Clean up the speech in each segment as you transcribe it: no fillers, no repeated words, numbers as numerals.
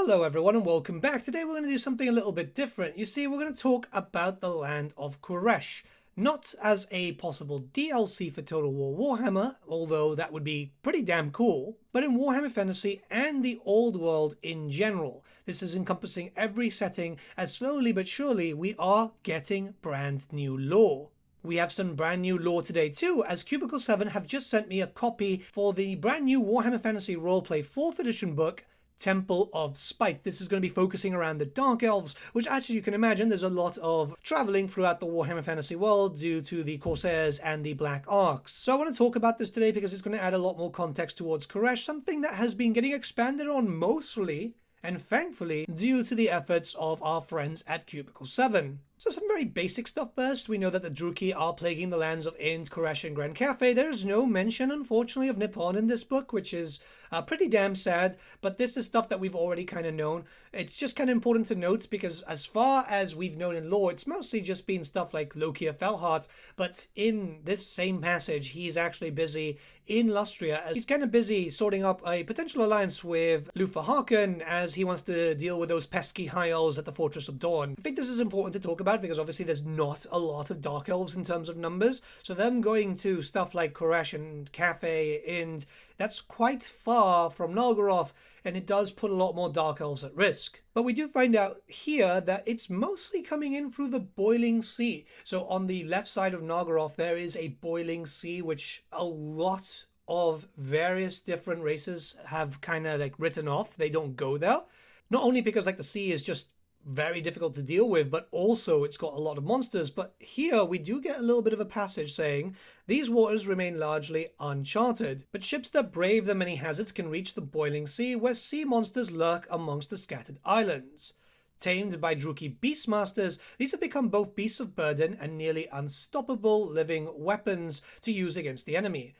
Hello everyone and welcome back. Today we're going to do something a little bit different. You see, we're going to talk about the land of Khuresh. Not as a possible DLC for Total War Warhammer, although that would be pretty damn cool, but in Warhammer Fantasy and the Old World in general. This is encompassing every setting, as slowly but surely we are getting brand new lore. We have some brand new lore today too, as Cubicle 7 have just sent me a copy for the brand new Warhammer Fantasy Roleplay 4th edition book, Temple of Spite. This is going to be focusing around the Dark Elves, which, as you can imagine, there's a lot of traveling throughout the Warhammer Fantasy world due to the Corsairs and the Black Arcs. So I want to talk about this today because it's going to add a lot more context towards Khuresh, something that has been getting expanded on mostly, and thankfully, due to the efforts of our friends at Cubicle 7. So some very basic stuff first. We know that the Druchii are plaguing the lands of Ind, Khuresh, and Grand Cathay. There's no mention, unfortunately, of Nippon in this book, which is pretty damn sad, but this is stuff that we've already kind of known. It's just kind of important to note because as far as we've known in lore, it's mostly just been stuff like Lokia Felheart, but in this same passage, he's actually busy in Lustria. He's kind of busy sorting up a potential alliance with Luthor Harkon as he wants to deal with those pesky High Elves at the Fortress of Dawn. I think this is important to talk about because obviously there's not a lot of Dark Elves in terms of numbers, so them going to stuff like Khuresh and Cathay, and that's quite far from Nalgoroth, and it does put a lot more Dark Elves at risk. But we do find out here that it's mostly coming in through the Boiling Sea. So on the left side of Nalgoroth there is a Boiling Sea, which a lot of various different races have kind of like written off. They don't go there. Not only because like the sea is just very difficult to deal with, but also it's got a lot of monsters. But here we do get a little bit of a passage saying these waters remain largely uncharted, but ships that brave the many hazards can reach the Boiling Sea, where sea monsters lurk amongst the scattered islands. Tamed by Druchii Beastmasters, these have become both beasts of burden and nearly unstoppable living weapons to use against the enemy.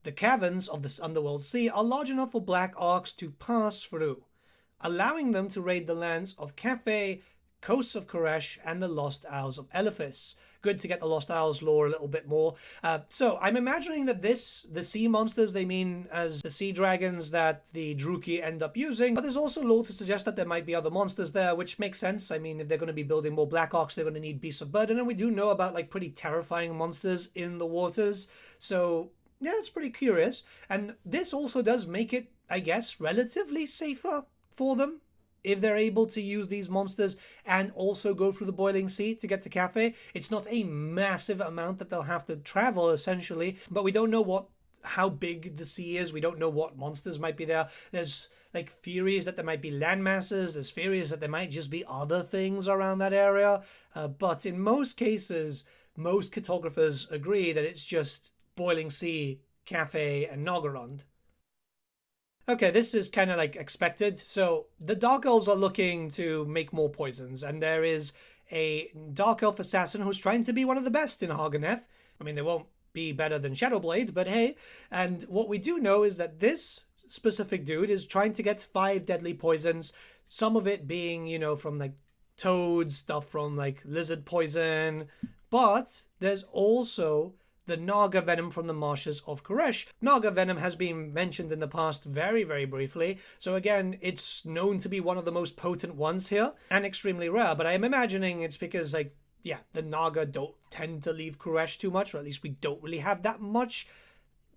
The caverns of this underworld sea are large enough for Black Arcs to pass through, allowing them to raid the lands of Cathay, coasts of Khuresh, and the Lost Isles of Elephas. Good to get the Lost Isles lore a little bit more. So I'm imagining that the sea monsters, they mean as the sea dragons that the Druchii end up using, but there's also lore to suggest that there might be other monsters there, which makes sense. I mean, if they're going to be building more Black Arcs, they're going to need Beasts of Burden, and we do know about like pretty terrifying monsters in the waters. So yeah, it's pretty curious. And this also does make it, I guess, relatively safer for them if they're able to use these monsters and also go through the Boiling Sea to get to Cathay. It's not a massive amount that they'll have to travel essentially, but we don't know how big the sea is. We don't know what monsters might be there. There's like theories that there might be land masses. There's theories that there might just be other things around that area. But in most cases, most cartographers agree that it's just Boiling Sea, Cathay, and Nalgorond. Okay, this is kind of like expected. So the Dark Elves are looking to make more poisons, and there is a Dark Elf assassin who's trying to be one of the best in Haganeth. I mean, they won't be better than Shadowblade, but hey. And what we do know is that this specific dude is trying to get 5 deadly poisons, some of it being, you know, from like toads, stuff from like lizard poison, but there's also the Naga venom from the marshes of Khuresh. Naga venom has been mentioned in the past very, very briefly. So again, it's known to be one of the most potent ones here and extremely rare. But I'm imagining it's because, like, yeah, the Naga don't tend to leave Khuresh too much, or at least we don't really have that much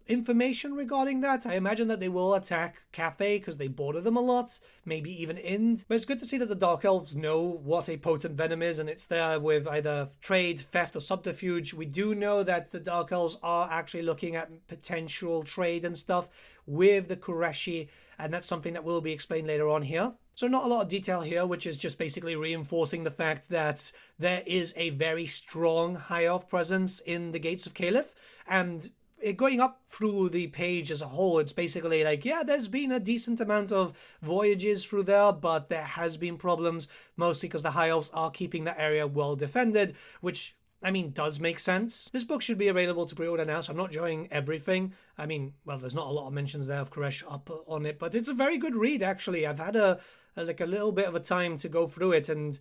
information regarding that. I imagine that they will attack Cathay because they border them a lot, maybe even Ind. But it's good to see that the Dark Elves know what a potent venom is, and it's there with either trade, theft, or subterfuge. We do know that the Dark Elves are actually looking at potential trade and stuff with the Khureshi, and that's something that will be explained later on here. So not a lot of detail here, which is just basically reinforcing the fact that there is a very strong High Elf presence in the Gates of Calith, and going up through the page as a whole, it's basically like, yeah, there's been a decent amount of voyages through there, but there has been problems, mostly because the High Elves are keeping that area well defended, which, I mean, does make sense. This book should be available to pre-order now, so I'm not showing everything. I mean, well, there's not a lot of mentions there of Khuresh up on it, but it's a very good read, actually. I've had a little bit of a time to go through it, and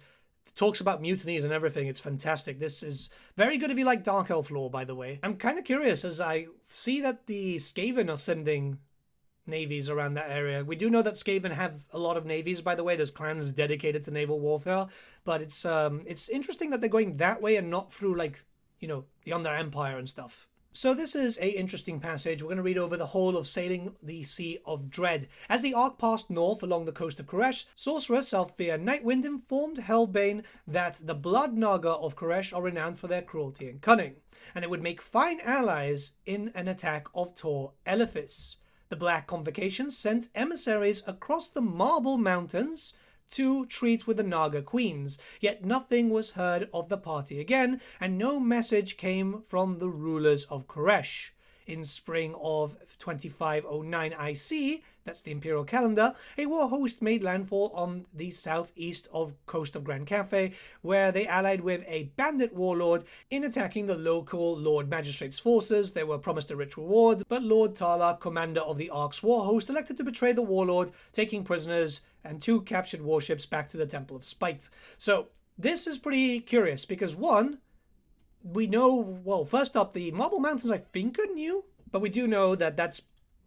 talks about mutinies and everything. It's fantastic. This is very good if you like Dark Elf lore, by the way. I'm kind of curious as I see that the Skaven are sending navies around that area. We do know that Skaven have a lot of navies, by the way. There's clans dedicated to naval warfare, but it's interesting that they're going that way and not through, like, you know, the Under Empire and stuff. So this is a interesting passage. We're going to read over the whole of Sailing the Sea of Dread. As the arc passed north along the coast of Khuresh, sorcerer Selfear Nightwind informed Hellbane that the blood Naga of Khuresh are renowned for their cruelty and cunning, and it would make fine allies in an attack of Tor Elephis. The Black Convocation sent emissaries across the Marble Mountains to treat with the Naga queens, yet nothing was heard of the party again, and no message came from the rulers of Khuresh. In spring of 2509 IC, that's the imperial calendar, a war host made landfall on the southeast of coast of Grand Cathay, where they allied with a bandit warlord in attacking the local Lord Magistrate's forces. They were promised a rich reward, but Lord Tala, commander of the Ark's war host, elected to betray the warlord, taking prisoners and 2 captured warships back to the Temple of Spite. So this is pretty curious because, one, we know, well, first up, the Marble Mountains I think are new, but we do know that that's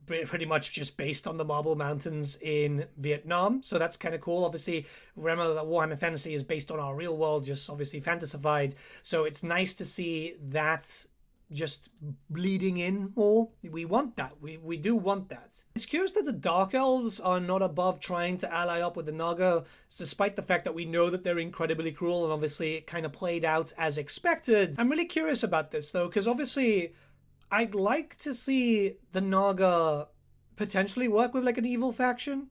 pretty much just based on the Marble Mountains in Vietnam, so that's kind of cool. Obviously, remember that Warhammer Fantasy is based on our real world, just obviously fantasified, so it's nice to see that just bleeding in more. We want that. We do want that. It's curious that the Dark Elves are not above trying to ally up with the Naga, despite the fact that we know that they're incredibly cruel, and obviously it kind of played out as expected. I'm really curious about this, though, because obviously I'd like to see the Naga potentially work with, like, an evil faction.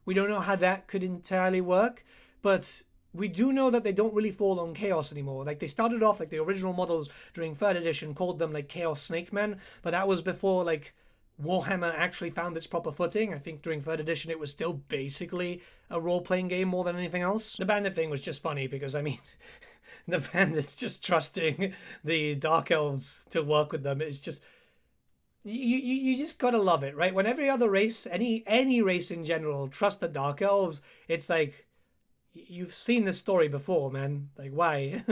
We don't know how that could entirely work, but we do know that they don't really fall on Chaos anymore. Like, they started off, like, the original models during 3rd edition called them, like, Chaos Snake Men, but that was before, like, Warhammer actually found its proper footing. I think during 3rd edition it was still basically a role-playing game more than anything else. The bandit thing was just funny because, I mean, the bandits just trusting the Dark Elves to work with them is just... You just gotta love it, right? When every other race, any race in general, trust the Dark Elves, it's like... You've seen this story before, man. Like, why?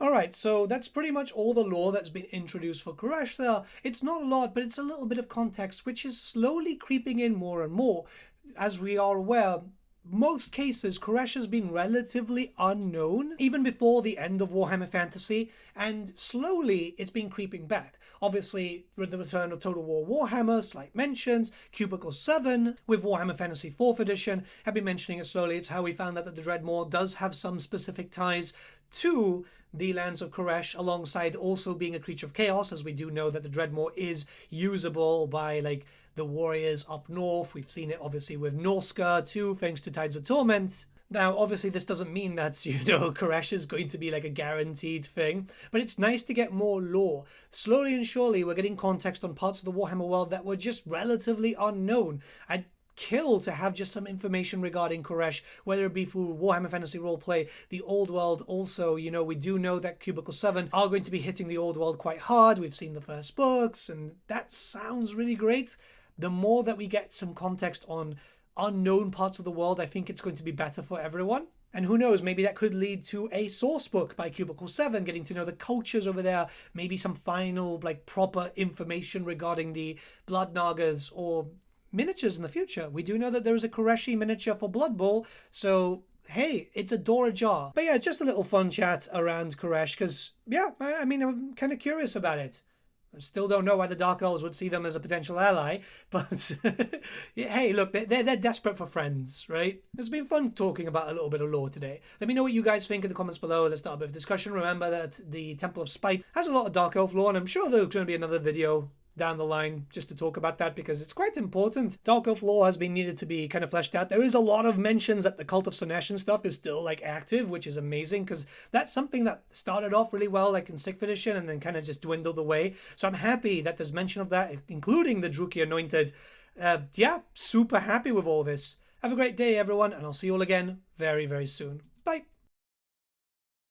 Alright, so that's pretty much all the lore that's been introduced for Khuresh there. It's not a lot, but it's a little bit of context, which is slowly creeping in more and more. As we are aware, most cases, Khuresh has been relatively unknown, even before the end of Warhammer Fantasy, and slowly it's been creeping back. Obviously, with the return of Total War Warhammer, slight mentions, Cubicle 7, with Warhammer Fantasy 4th edition, have been mentioning it slowly. It's how we found out that the Dreadmore does have some specific ties to the lands of Khuresh, alongside also being a creature of chaos, as we do know that the Dreadmore is usable by, like, the warriors up north. We've seen it obviously with Norska too, thanks to Tides of Torment. Now, obviously, this doesn't mean that, you know, Khuresh is going to be like a guaranteed thing, but it's nice to get more lore. Slowly and surely, we're getting context on parts of the Warhammer world that were just relatively unknown. I'd kill to have just some information regarding Khuresh, whether it be through Warhammer Fantasy Roleplay, the Old World. Also, you know, we do know that Cubicle 7 are going to be hitting the Old World quite hard. We've seen the first books, and that sounds really great. The more that we get some context on unknown parts of the world, I think it's going to be better for everyone. And who knows, maybe that could lead to a source book by Cubicle 7, getting to know the cultures over there, maybe some final, like, proper information regarding the Blood Nagas or miniatures in the future. We do know that there is a Khureshi miniature for Blood Bowl, so hey, it's a door ajar. But yeah, just a little fun chat around Khuresh, because, yeah, I mean, I'm kind of curious about it. I still don't know why the Dark Elves would see them as a potential ally, but hey, look, they're desperate for friends, right? It's been fun talking about a little bit of lore today. Let me know what you guys think in the comments below. Let's start a bit of discussion. Remember that the Temple of Spite has a lot of Dark Elf lore, and I'm sure there's going to be another video down the line just to talk about that because it's quite important. Dark Elf lore has been needed to be kind of fleshed out. There is a lot of mentions that the Cult of Slaanesh and stuff is still, like, active, which is amazing because that's something that started off really well, like in 6th edition, and then kind of just dwindled away. So I'm happy that there's mention of that, including the Druki Anointed. Yeah, super happy with all this. Have a great day, everyone, and I'll see you all again very, very soon. Bye.